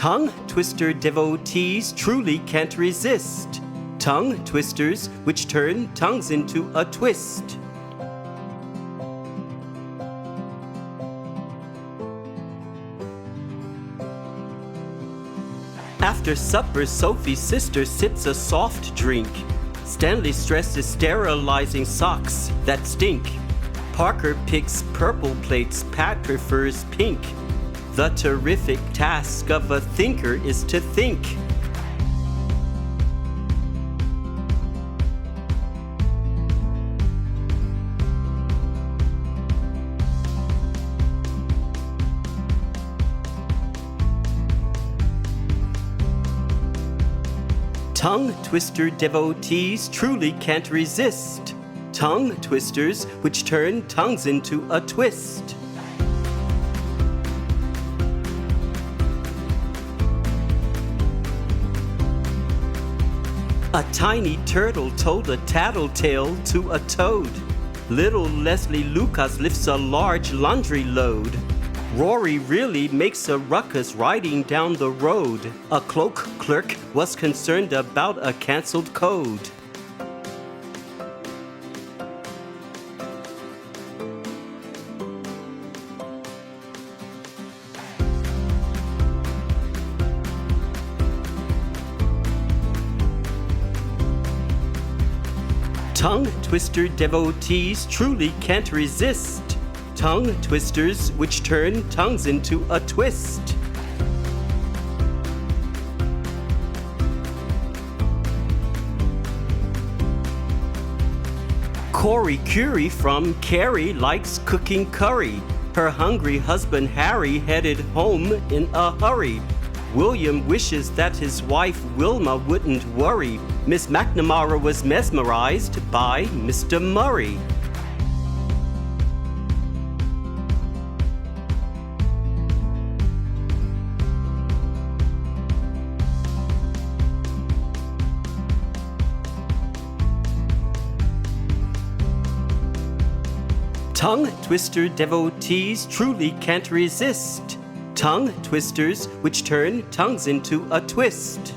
Tongue twister devotees truly can't resist. Tongue twisters which turn tongues into a twist. After supper, Sofie's sister sips a soft drink. Stanley stresses sterilizing socks that stink. Parker picks purple plates, Pat prefers pink. The terrific task of a thinker is to think. Tongue twister devotees truly can't resist. Tongue twisters which turn tongues into a twist. A tiny turtle told a tattletale to a toad. Little Lesley Lucas lifts a large laundry load. Rory really makes a ruckus riding down the road. A cloak clerk was concerned about a canceled code. Tongue twister devotees truly can't resist. Tongue twisters which turn tongues into a twist. Corrie Curie from Cary likes cooking curry. Her hungry husband Harry headed home in a hurry. William wishes that his wife Wilma wouldn't worry. Miss Macnamara was mesmerized by Mr. Murray. Tongue twister devotees truly can't resist. Tongue twisters which turn tongues into a twist.